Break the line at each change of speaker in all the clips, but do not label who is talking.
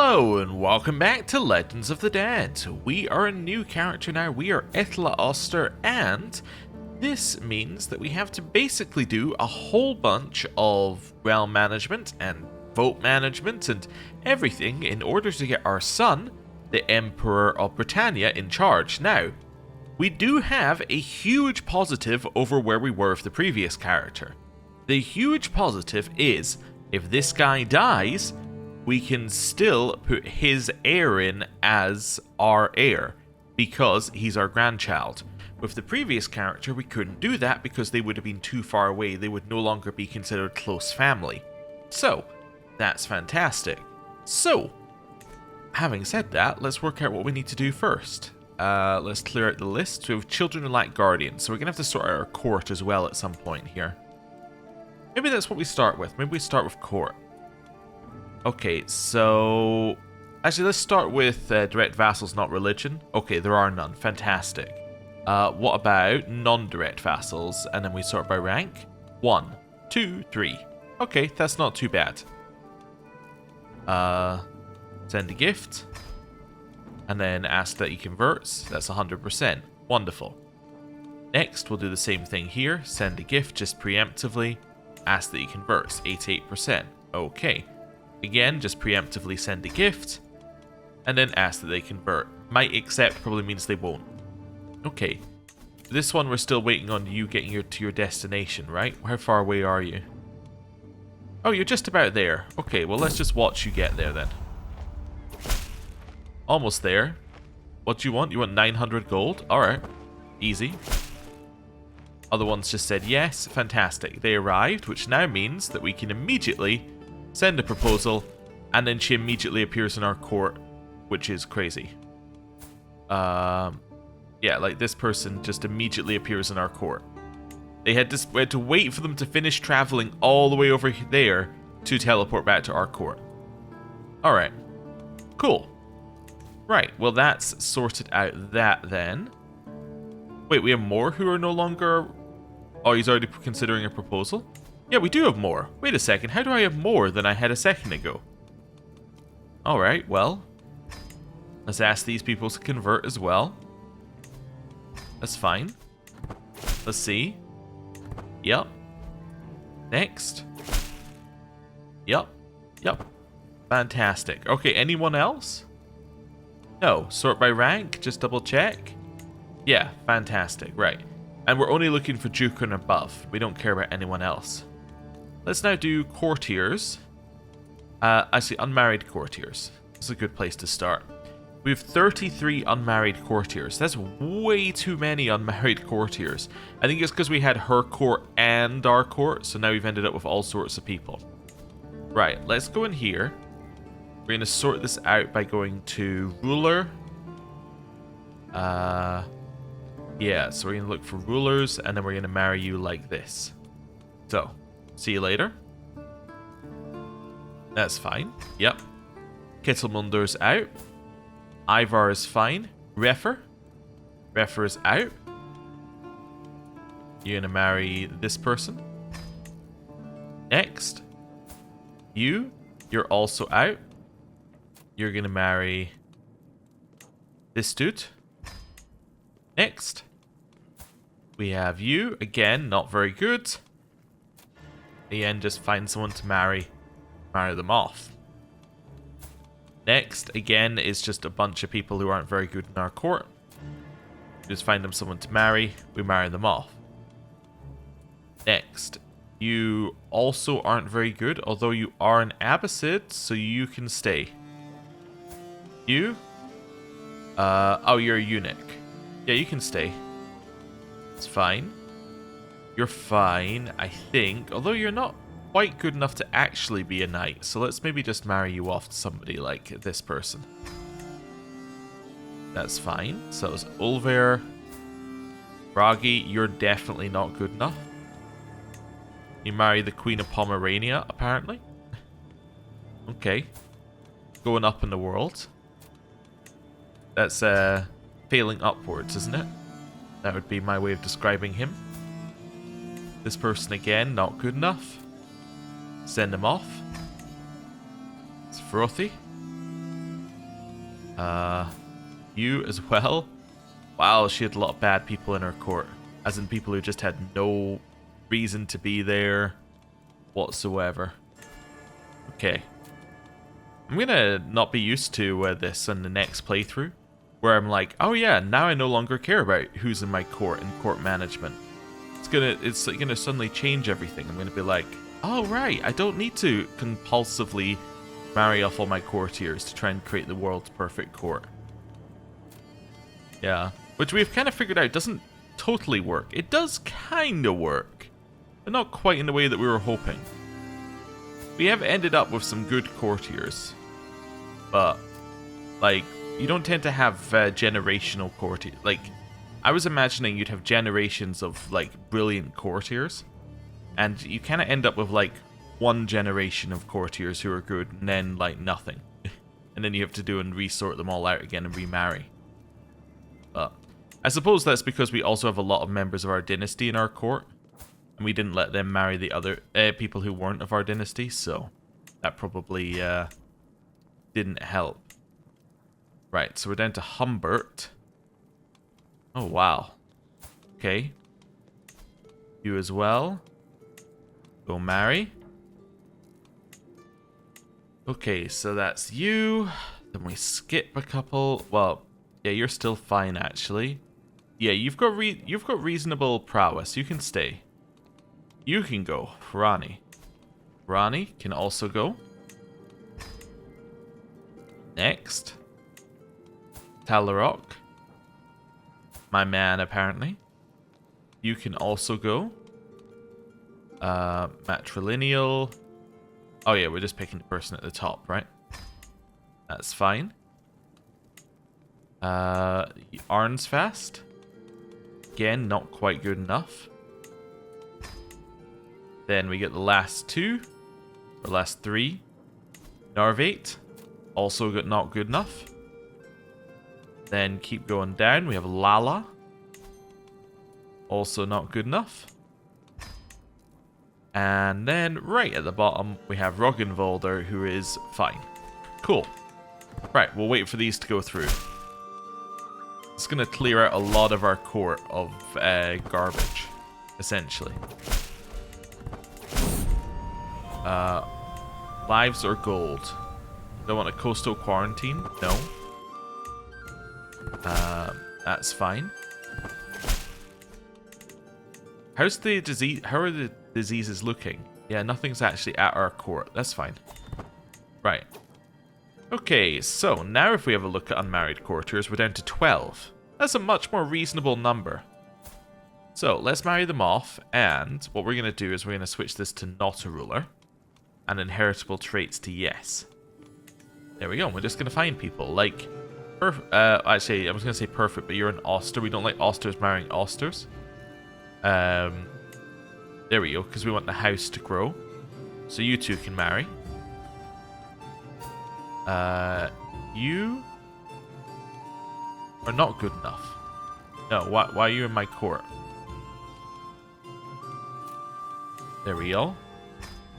Hello and welcome back to Legends of the Dead. We are a new character now. We are Ithla Oster, and this means that we have to basically do a whole bunch of realm management and vote management and everything in order to get our son, the Emperor of Britannia, in charge. Now, we do have a huge positive over where we were with the previous character. The huge positive is, if this guy dies, we can still put his heir in as our heir, because he's our grandchild. With the previous character, we couldn't do that because they would have been too far away. They would no longer be considered close family. So, that's fantastic. So, having said that, let's work out what we need to do first. Let's clear out the list. We have children who lack guardians, so we're going to have to sort out our court as well at some point here. Maybe that's what we start with. Maybe we start with court. Okay, so actually let's start with direct vassals, not religion. Okay, there are none. Fantastic. What about non-direct vassals? And then we sort by rank. 1, 2, 3. Okay, that's not too bad. Send a gift. And then ask that he converts. That's 100%. Wonderful. Next, we'll do the same thing here. Send a gift just preemptively. Ask that he converts. 88%. Okay. Again, just preemptively send a gift, and then ask that they convert. Might accept probably means they won't. Okay. This one we're still waiting on you getting to your destination, right? How far away are you? Oh, you're just about there. Okay, well let's just watch you get there then. Almost there. What do you want? You want 900 gold? Alright. Easy. Other ones just said yes. Fantastic. They arrived, which now means that we can immediately send a proposal, and then she immediately appears in our court, which is crazy. Yeah, like this person just immediately appears in our court. We had to wait for them to finish traveling all the way over there to teleport back to our court. Alright. Cool. Right, well that's sorted out that then. Wait, we have more who are no longer... Oh, he's already considering a proposal? Yeah, we do have more. Wait a second, how do I have more than I had a second ago? Alright, well. Let's ask these people to convert as well. That's fine. Let's see. Yep. Next. Yep. Yep. Fantastic. Okay, anyone else? No. Sort by rank, just double check. Yeah, fantastic. Right. And we're only looking for Duke and above. We don't care about anyone else. Let's now do courtiers. Actually, unmarried courtiers. This is a good place to start. We have 33 unmarried courtiers. That's way too many unmarried courtiers. I think it's because we had her court and our court, so now we've ended up with all sorts of people. Right, let's go in here. We're going to sort this out by going to ruler. Yeah, so we're going to look for rulers, and then we're going to marry you like this. So... see you later. That's fine. Yep. Kittlemunder's out. Ivar is fine. Refer is out. You're gonna marry this person. Next. You're also out. You're gonna marry this dude. Next. We have you. Again, not very good. Again, just find someone to marry them off. Next, again, is just a bunch of people who aren't very good in our court. Just find them someone to marry, we marry them off. Next, you also aren't very good, although you are an Abbasid, so you can stay. You? Oh, you're a eunuch. Yeah, you can stay. It's fine. You're fine, I think. Although you're not quite good enough to actually be a knight. So let's maybe just marry you off to somebody like this person. That's fine. So it's Ulver. Bragi, you're definitely not good enough. You marry the Queen of Pomerania, apparently. Okay. Going up in the world. That's failing upwards, isn't it? That would be my way of describing him. This person again, not good enough. Send him off. It's frothy. You as well. Wow, she had a lot of bad people in her court. As in people who just had no reason to be there whatsoever. Okay. I'm gonna not be used to this in the next playthrough. Where I'm like, oh yeah, now I no longer care about who's in my court and court management. It's gonna suddenly change everything. I'm gonna be like, oh right, I don't need to compulsively marry off all my courtiers to try and create the world's perfect court. Yeah. Which we've kind of figured out doesn't totally work. It does kind of work, but not quite in the way that we were hoping. We have ended up with some good courtiers, but, like, you don't tend to have generational courtiers. Like, I was imagining you'd have generations of, like, brilliant courtiers, and you kind of end up with, like, one generation of courtiers who are good, and then, like, nothing. And then you have to do and resort them all out again and remarry. But I suppose that's because we also have a lot of members of our dynasty in our court, and we didn't let them marry the other people who weren't of our dynasty, so that probably didn't help. Right, so we're down to Humbert. Oh, wow. Okay. You as well. Go marry. Okay, so that's you. Then we skip a couple. Well, yeah, you're still fine, actually. Yeah, you've got reasonable prowess. You can stay. You can go. Rani. Rani can also go. Next. Talarok. My man, apparently. You can also go. Matrilineal. Oh yeah, we're just picking the person at the top, right? That's fine. Arnsfast. Again, not quite good enough. Then we get the last two. Or last three. Narvate. Also not good enough. Then keep going down. We have Lala. Also not good enough. And then right at the bottom, we have Roggenwalder, who is fine. Cool. Right, we'll wait for these to go through. It's going to clear out a lot of our court of garbage, essentially. Lives or gold? Don't want a coastal quarantine? No. That's fine. How's the disease? How are the diseases looking? Yeah, nothing's actually at our court. That's fine. Right. Okay, so now if we have a look at unmarried courtiers, we're down to 12. That's a much more reasonable number. So let's marry them off, and what we're going to do is we're going to switch this to not a ruler, and inheritable traits to yes. There we go. We're just going to find people like... actually, I was going to say perfect, but you're an Oster. We don't like Osters marrying Osters. There we go, because we want the house to grow. So you two can marry. You are not good enough. No, why are you in my court? There we go.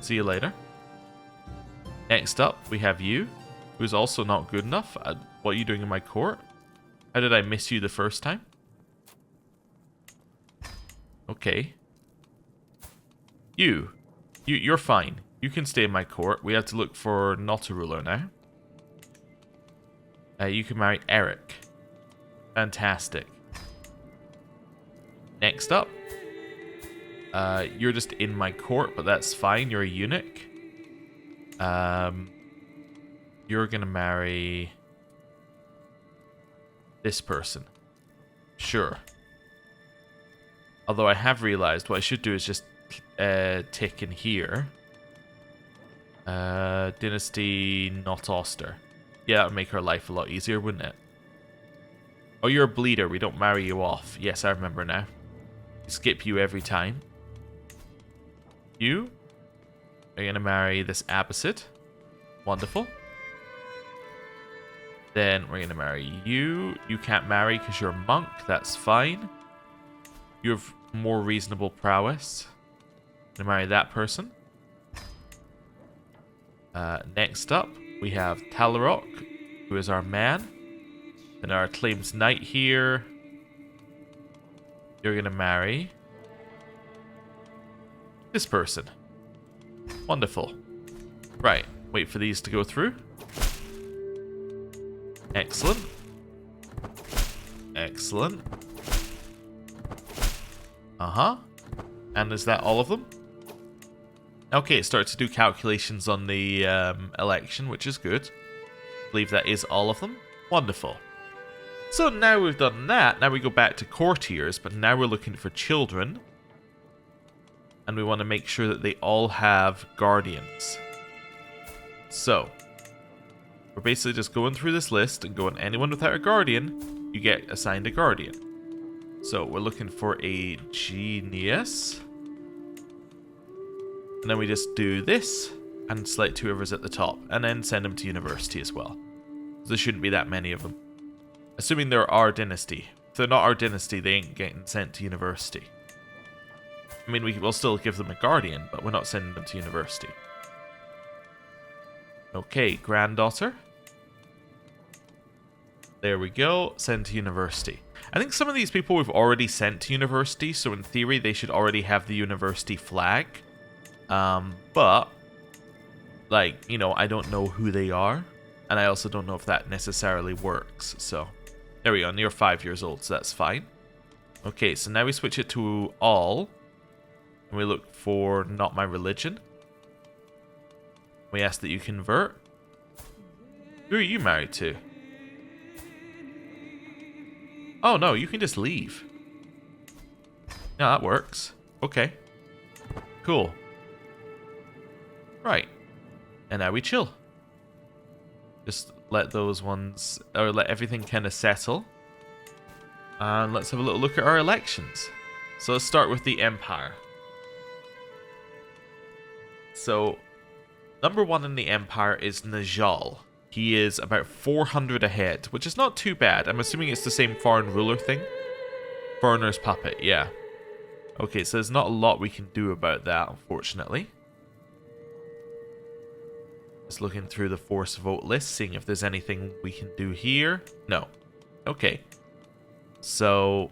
See you later. Next up, we have you, who's also not good enough. What are you doing in my court? How did I miss you the first time? Okay. You're fine. You can stay in my court. We have to look for not a ruler now. You can marry Eric. Fantastic. Next up. You're just in my court, but that's fine. You're a eunuch. You're gonna marry this person. Sure. Although I have realized what I should do is just tick in here. Dynasty not Oster. Yeah, that would make her life a lot easier, wouldn't it? Oh, you're a bleeder. We don't marry you off. Yes, I remember now. We skip you every time. You are going to marry this Abbasid. Wonderful. Then we're going to marry you. You can't marry because you're a monk. That's fine. You have more reasonable prowess. I'm going to marry that person. Next up, we have Talarok, who is our man. Then our claims knight here. You're gonna marry this person. Wonderful. Right, wait for these to go through. Excellent. Excellent. Uh-huh. And is that all of them? Okay, it starts to do calculations on the election, which is good. I believe that is all of them. Wonderful. So now we've done that, now we go back to courtiers, but now we're looking for children. And we want to make sure that they all have guardians. So, we're basically just going through this list and going, anyone without a guardian, you get assigned a guardian. So, we're looking for a genius. And then we just do this and select whoever's at the top, and then send them to university as well. There shouldn't be that many of them. Assuming they're our dynasty. If they're not our dynasty, they ain't getting sent to university. I mean, we will still give them a guardian, but we're not sending them to university. Okay, granddaughter. There we go. Send to university. I think some of these people we've already sent to university, so in theory they should already have the university flag. But, like, you know, I don't know who they are. And I also don't know if that necessarily works. So, there we go. And you're 5 years old, so that's fine. Okay, so now we switch it to all. And we look for not my religion. We ask that you convert. Who are you married to? Oh no, you can just leave. Yeah, that works. Okay. Cool. Right. And now we chill. Just let those ones, or let everything kind of settle. And let's have a little look at our elections. So let's start with the Empire. So, number 1 in the Empire is Najal. He is about 400 ahead, which is not too bad. I'm assuming it's the same foreign ruler thing. Foreigner's puppet, yeah. Okay, so there's not a lot we can do about that, unfortunately. Just looking through the force vote list, seeing if there's anything we can do here. No. Okay. So,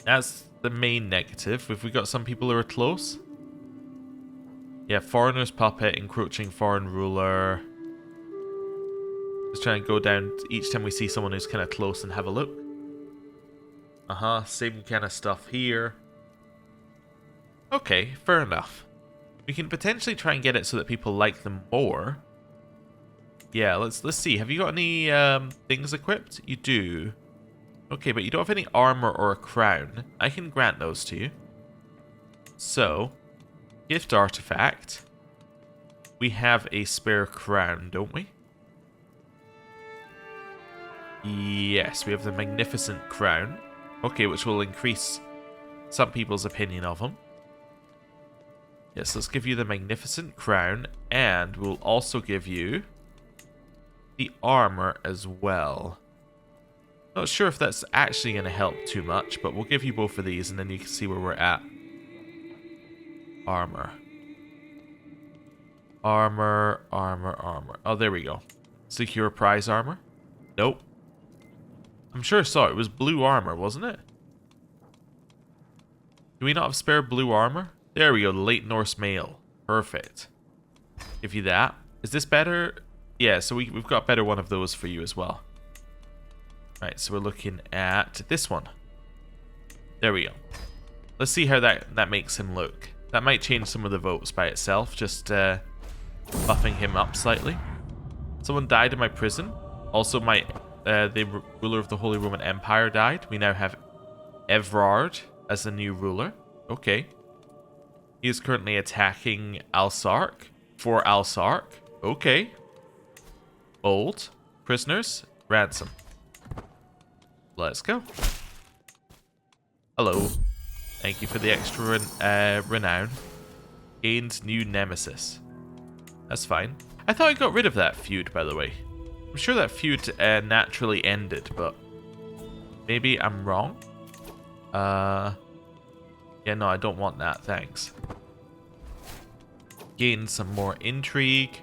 that's the main negative. Have we got some people who are close? Yeah, foreigner's puppet, encroaching foreign ruler. Just trying to go down each time we see someone who's kind of close and have a look. Uh-huh, same kind of stuff here. Okay, fair enough. We can potentially try and get it so that people like them more. Yeah, let's see. Have you got any things equipped? You do. Okay, but you don't have any armor or a crown. I can grant those to you. So, gift artifact. We have a spare crown, don't we? Yes, we have the magnificent crown. Okay, which will increase some people's opinion of him. Yes, let's give you the magnificent crown, and we'll also give you the armor as well. Not sure if that's actually going to help too much, but we'll give you both of these, and then you can see where we're at. Armor. Armor, armor, armor. Oh, there we go. Secure prize armor? Nope. I'm sure I saw it. It was blue armor, wasn't it? Do we not have spare blue armor? There we go, the late Norse mail. Perfect. Give you that. Is this better? Yeah, so we've got a better one of those for you as well. Right, so we're looking at this one. There we go. Let's see how that makes him look. That might change some of the votes by itself, just buffing him up slightly. Someone died in my prison. Also, the ruler of the Holy Roman Empire died. We now have Evrard as the new ruler. Okay. He is currently attacking Alsark for Alsark. Okay. Bold. Prisoners. Ransom. Let's go. Hello. Thank you for the extra renown. Gained new nemesis. That's fine. I thought I got rid of that feud, by the way. I'm sure that feud naturally ended, but maybe I'm wrong. Yeah, no, I don't want that, thanks. Gain some more intrigue.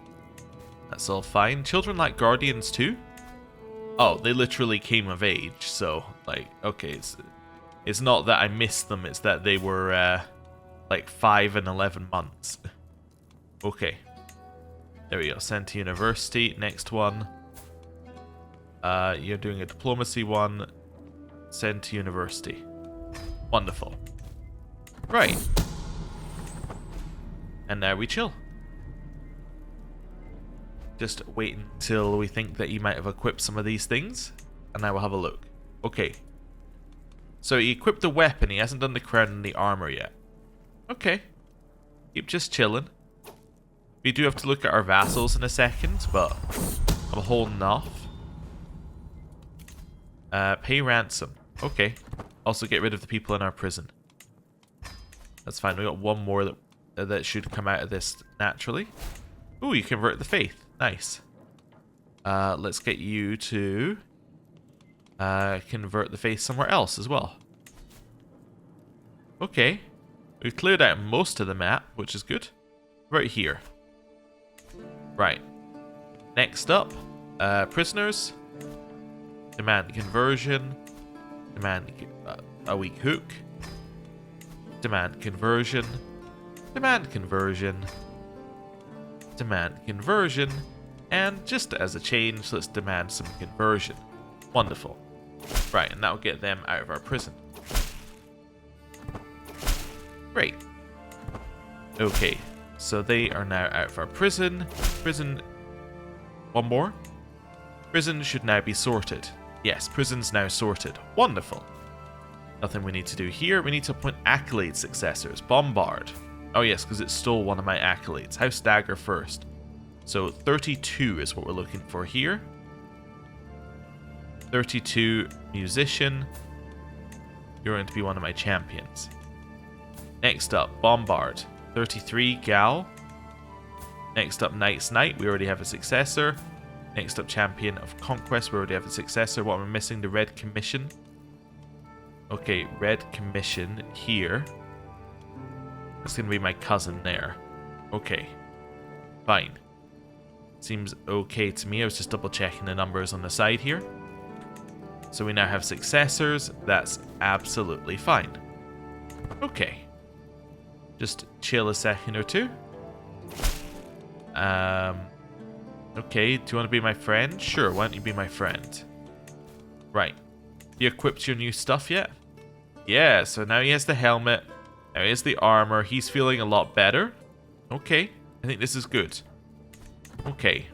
That's all fine. Children like guardians too? Oh, they literally came of age, so, like, okay, it's not that I missed them, it's that they were, like, 5 and 11 months. Okay. There we go, sent to university. Next one. You're doing a diplomacy one. Send to university. Wonderful. Right. And now we chill. Just wait until we think that he might have equipped some of these things, and now we'll have a look. Okay. So he equipped the weapon, he hasn't done the crown and the armor yet. Okay. Keep just chilling. We do have to look at our vassals in a second, but I'm holding off. Pay ransom. Okay. Also get rid of the people in our prison. That's fine. We got one more that should come out of this naturally. Ooh, you convert the faith. Nice. Let's get you to convert the faith somewhere else as well. Okay. We've cleared out most of the map, which is good. Right here. Right. Next up, prisoners. Demand conversion. Demand a weak hook. Demand conversion. Demand conversion. Demand conversion. And just as a change, let's demand some conversion. Wonderful. Right, and that'll get them out of our prison. Great. Okay, so they are now out of our prison. Prison. One more. Prison should now be sorted. Yes, prison's now sorted. Wonderful. Nothing we need to do here. We need to appoint accolade successors. Bombard. Oh yes, because it stole one of my accolades. House Dagger first. So 32 is what we're looking for here. 32 musician. You're going to be one of my champions. Next up, Bombard. 33 Gal. Next up, Knight's Knight. We already have a successor. Next up, Champion of Conquest. We already have a successor. What am I missing? The Red Commission. Okay, Red Commission here. That's going to be my cousin there. Okay. Fine. Seems okay to me. I was just double checking the numbers on the side here. So we now have successors. That's absolutely fine. Okay. Just chill a second or two. Okay, do you want to be my friend? Sure, why don't you be my friend? Right. You equipped your new stuff yet? Yeah, so now he has the helmet. Now he has the armor. He's feeling a lot better. Okay, I think this is good. Okay.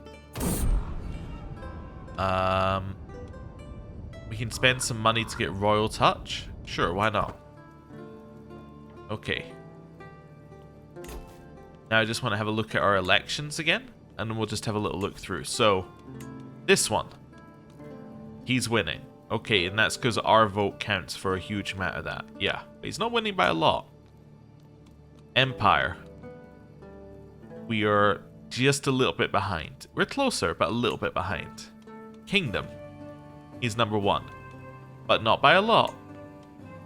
We can spend some money to get Royal Touch. Sure, why not? Okay. Now I just want to have a look at our elections again. And then we'll just have a little look through. So, this one. He's winning. Okay, and that's because our vote counts for a huge amount of that. Yeah, but he's not winning by a lot. Empire. We are just a little bit behind. We're closer, but a little bit behind. Kingdom. He's number 1. But not by a lot.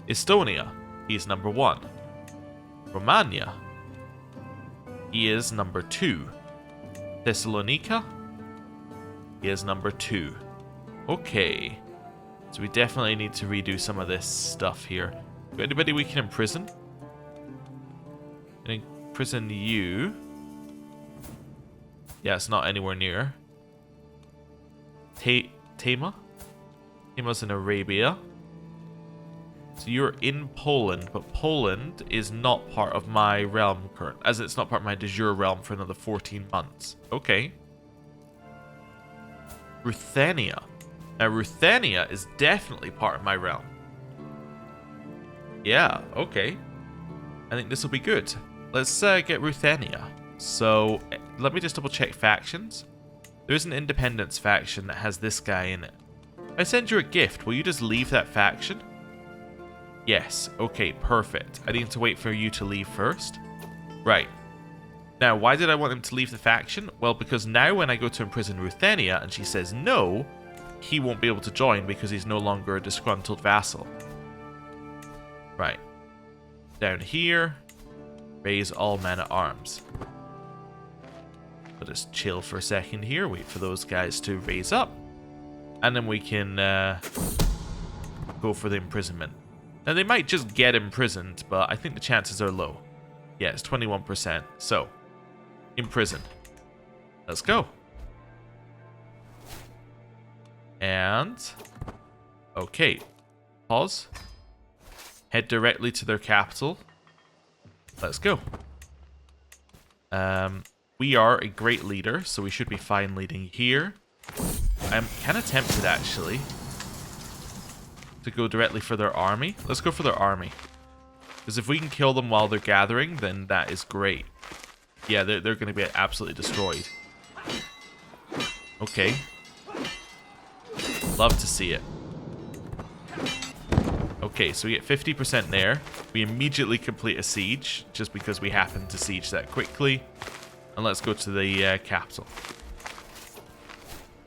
Estonia. He's number 1. Romania. He is number 2. Thessalonica. He is number 2. Okay. So we definitely need to redo some of this stuff here. Anybody we can imprison? Imprison you. Yeah, it's not anywhere near. Tema? Tema's in Arabia. So you're in Poland, but Poland is not part of my realm current, as it's not part of my de jure realm for another 14 months. Okay. Ruthenia. Now Ruthenia is definitely part of my realm. Yeah, okay. I think this will be good. Let's get Ruthenia. So let me just double check factions. There is an independence faction that has this guy in it. If I send you a gift, will you just leave that faction? Yes, okay, perfect. I need to wait for you to leave first. Right. Now, why did I want him to leave the faction? Well, because now when I go to imprison Ruthenia and she says no, he won't be able to join because he's no longer a disgruntled vassal. Right. Down here, raise all men at arms. We'll just chill for a second here, wait for those guys to raise up. And then we can go for the imprisonment. Now, they might just get imprisoned, but I think the chances are low. Yeah, it's 21%. So, imprison. Let's go. And, okay. Pause. Head directly to their capital. Let's go. We are a great leader, so we should be fine leading here. I'm kind of tempted, actually, to go directly for their army. Let's go for their army. Because if we can kill them while they're gathering, then that is great. Yeah, they're going to be absolutely destroyed. Okay. Love to see it. Okay, so we get 50% there. We immediately complete a siege, just because we happen to siege that quickly. And let's go to the capital.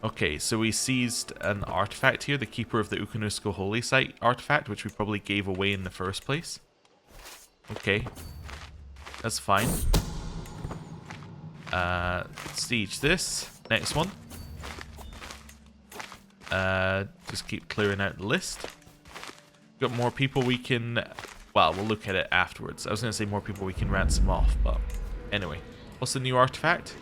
Okay, so we seized an artifact here, the Keeper of the Ukunusko Holy Site artifact, which we probably gave away in the first place. Okay. That's fine. Siege this. Next one. Just keep clearing out the list. Got more people we can... Well, we'll look at it afterwards. I was going to say more people we can ransom off, but... Anyway. What's the new artifact?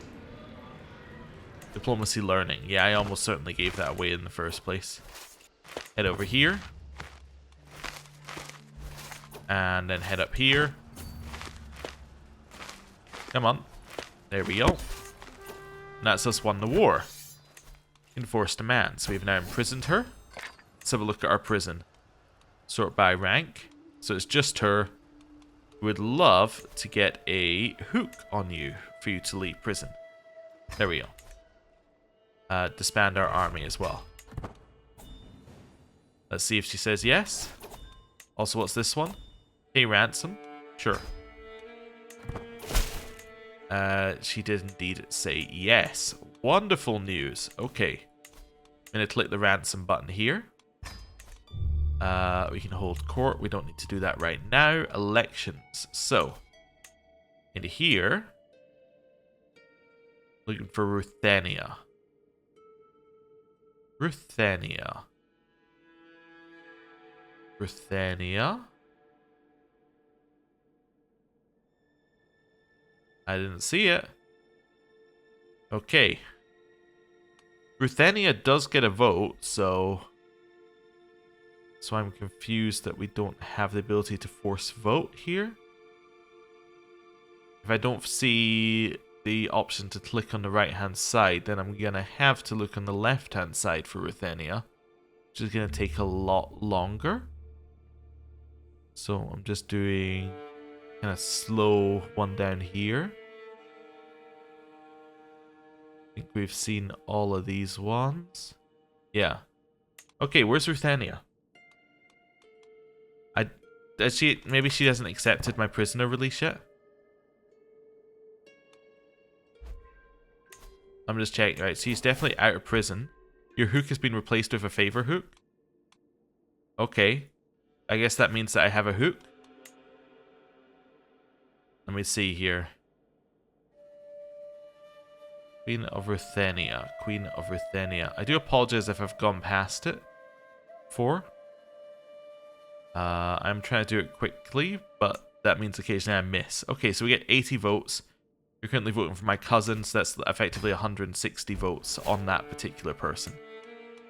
Diplomacy learning. Yeah, I almost certainly gave that away in the first place. Head over here. And then head up here. Come on. There we go. And that's us won the war. Enforced demands. We've now imprisoned her. Let's have a look at our prison. Sort by rank. So it's just her. Would love to get a hook on you for you to leave prison. There we go. Disband our army as well. Let's see if she says yes. Also, what's this one? Pay ransom. Sure. She did indeed say yes. Wonderful news. Okay. I'm going to click the ransom button here. We can hold court. We don't need to do that right now. Elections. So, into here. Looking for Ruthenia. Ruthenia. Ruthenia. I didn't see it. Okay. Ruthenia does get a vote, so I'm confused that we don't have the ability to force vote here. If I don't see the option to click on the right hand side, then I'm gonna have to look on the left hand side for Ruthenia, which is gonna take a lot longer. So I'm just doing kind of slow one down here. I think we've seen all of these ones. Yeah. Okay, where's Ruthenia? Maybe she hasn't accepted my prisoner release yet? I'm just checking. Right, she's definitely out of prison. Your hook has been replaced with a favor hook. Okay. I guess that means that I have a hook. Let me see here. Queen of Ruthenia. Queen of Ruthenia. I do apologize if I've gone past it. 4. I'm trying to do it quickly, but that means occasionally I miss. Okay, so we get 80 votes. You're currently voting for my cousin, so that's effectively 160 votes on that particular person.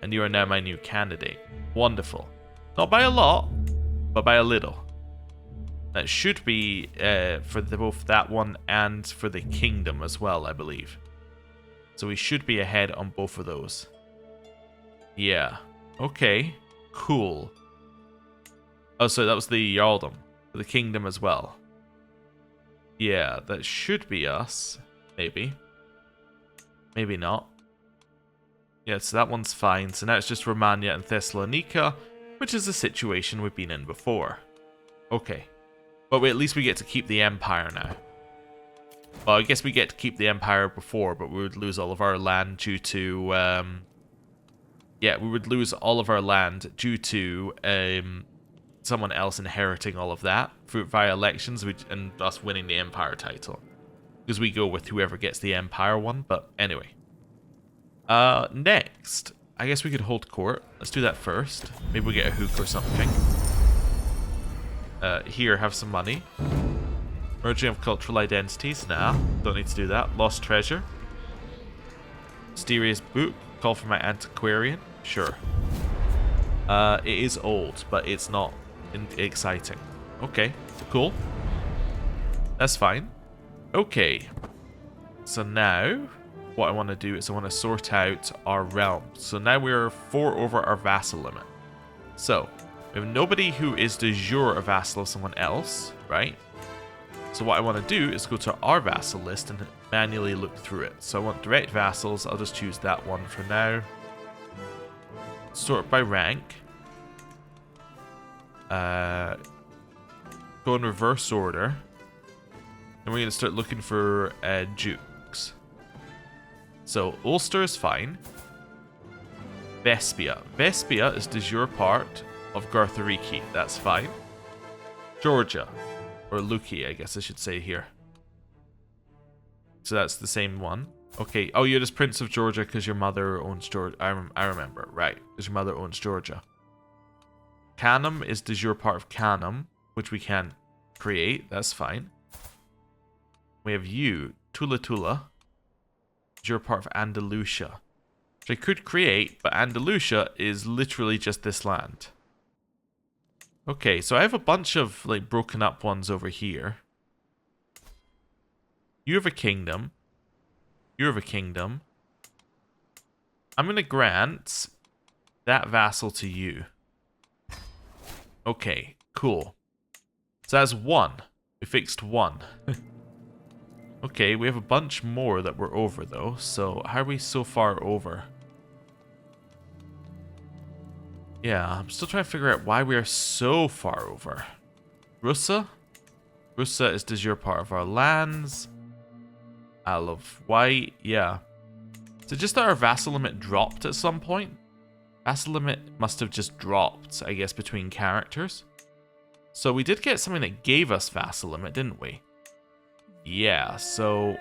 And you are now my new candidate. Wonderful. Not by a lot, but by a little. That should be for both that one and for the kingdom as well, I believe. So we should be ahead on both of those. Yeah. Okay. Cool. Oh, so that was the Jarldom. For the kingdom as well. Yeah, that should be us. Maybe. Maybe not. Yeah, so that one's fine. So now it's just Romagna and Thessalonica, which is the situation we've been in before. Okay. But at least we get to keep the empire now. Well, I guess we get to keep the empire before, but we would lose all of our land due to... yeah, we would lose all of our land due to someone else inheriting all of that via elections and us winning the empire title. Because we go with whoever gets the empire one, but anyway. Next, I guess we could hold court. Let's do that first. Maybe we get a hook or something. Here, have some money. Merging of cultural identities. Nah, don't need to do that. Lost treasure. Mysterious book. Call for my antiquarian. Sure. It is old, but it's not exciting. Okay, cool. That's fine. Okay. So now, what I want to do is I want to sort out our realms. So now we're 4 over our vassal limit. So, we have nobody who is de jure a vassal of someone else, right? So what I want to do is go to our vassal list and manually look through it. So I want direct vassals. I'll just choose that one for now. Sort by rank. Go in reverse order. And we're going to start looking for dukes. So Ulster is fine. Vespia. Vespia is de jure part of Garthariki. That's fine. Georgia. Or Luki, I guess I should say here. So that's the same one. Okay. Oh, you're just Prince of Georgia because your mother owns Georgia. I remember. Right. Because your mother owns Georgia. Canum is de jure part of Canum, which we can create. That's fine. We have you, Tula Tula. De jure part of Andalusia. Which I could create, but Andalusia is literally just this land. Okay, so I have a bunch of like broken up ones over here. You have a kingdom. You have a kingdom. I'm going to grant that vassal to you. Okay, cool. So that's 1. We fixed 1. Okay, we have a bunch more that we're over though. So how are we so far over? Yeah, I'm still trying to figure out why we are so far over. Russa? Russa is de jure part of our lands. Isle of Wight, yeah. So just that our vassal limit dropped at some point? Vassal limit must have just dropped, I guess, between characters. So we did get something that gave us vassal limit, didn't we? Yeah, so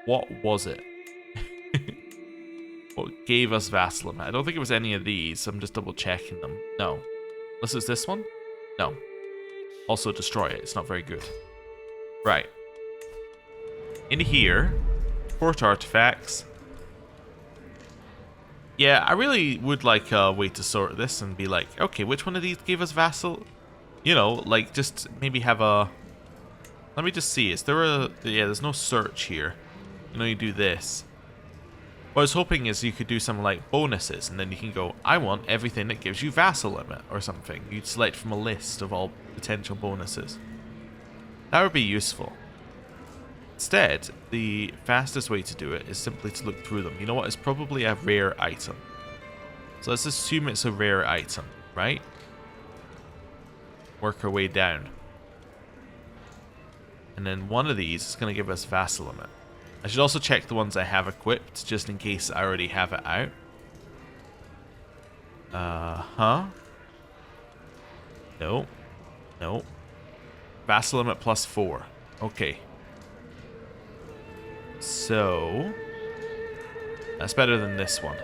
what was it? What gave us vassal limit? I don't think it was any of these, so I'm just double checking them. No. Unless it's this one? No. Also destroy it, it's not very good. Right. In here, port artifacts. Yeah, I really would like a way to sort this and be like, okay, which one of these gave us vassal? You know, like just maybe have a... Let me just see, is there a... Yeah, there's no search here. You know, you do this. What I was hoping is you could do some like bonuses and then you can go, I want everything that gives you vassal limit or something. You'd select from a list of all potential bonuses. That would be useful. Instead, the fastest way to do it is simply to look through them. You know what? It's probably a rare item. So let's assume it's a rare item, right? Work our way down. And then one of these is going to give us vassal limit. I should also check the ones I have equipped, just in case I already have it out. No. No. Vassal limit +4. Okay. So... that's better than this one.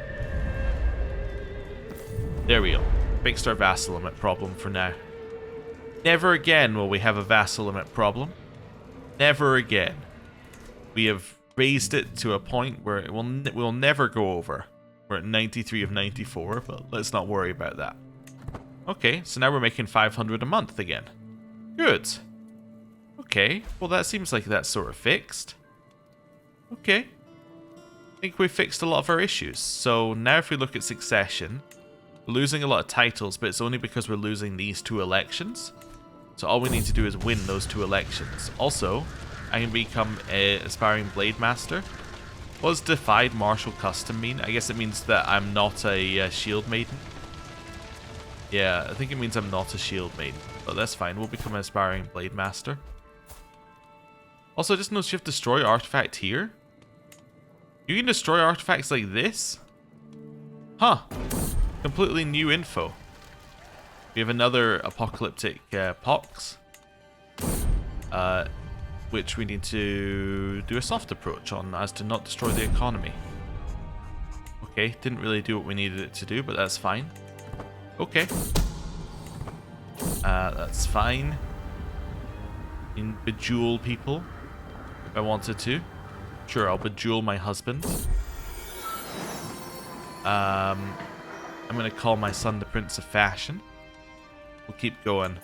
There we go. Fixed our vassal limit problem for now. Never again will we have a vassal limit problem. Never again. We have raised it to a point where it will never go over. We're at 93 of 94, but let's not worry about that. Okay, so now we're making 500 a month again. Good. Okay, well that seems like that's sort of fixed. Okay. I think we fixed a lot of our issues. So now if we look at succession, we're losing a lot of titles, but it's only because we're losing these 2 elections. So all we need to do is win those 2 elections. Also, I can become an aspiring blade master. What does defied martial custom mean? I guess it means that I'm not a shield maiden. Yeah, I think it means I'm not a shield maiden. But that's fine, we'll become an aspiring blade master. Also, I just noticed you have destroy artifact here. You can destroy artifacts like this? Huh. Completely new info. We have another apocalyptic pox. Which we need to do a soft approach on as to not destroy the economy. Okay, didn't really do what we needed it to do, but that's fine. Okay. That's fine. In bejewel people, if I wanted to. Sure, I'll bejewel my husband. I'm going to call my son the Prince of Fashion. We'll keep going.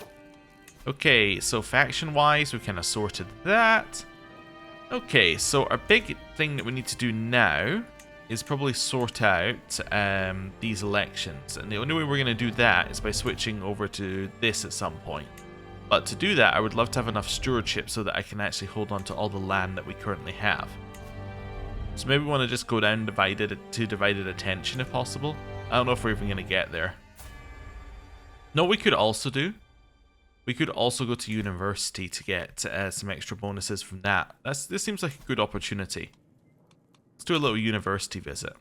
Okay, so faction-wise, we kind of sorted that. Okay, so our big thing that we need to do now is probably sort out these elections. And the only way we're going to do that is by switching over to this at some point. But to do that, I would love to have enough stewardship so that I can actually hold on to all the land that we currently have. So maybe we want to just go down divided attention if possible. I don't know if we're even going to get there. No, we could also do. We could also go to university to get some extra bonuses from that. This seems like a good opportunity. Let's do a little university visit.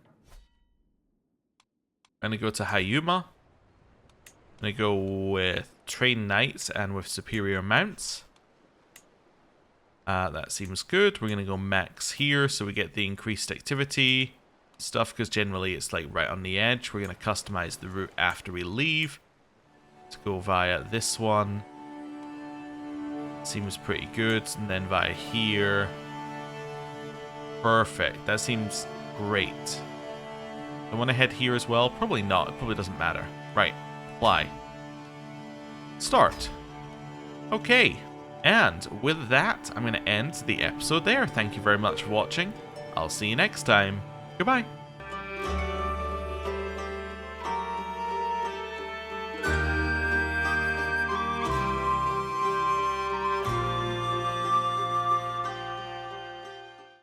I'm going to go to Hayuma. I'm going to go with trained knights and with superior mounts. That seems good. We're going to go max here so we get the increased activity stuff, because generally it's like right on the edge. We're going to customize the route after we leave. Let's go via this one. Seems pretty good. And then via here. Perfect. That seems great. I want to head here as well. Probably not. It probably doesn't matter. Right. Fly. Start. Okay. And with that, I'm going to end the episode there. Thank you very much for watching. I'll see you next time. Goodbye.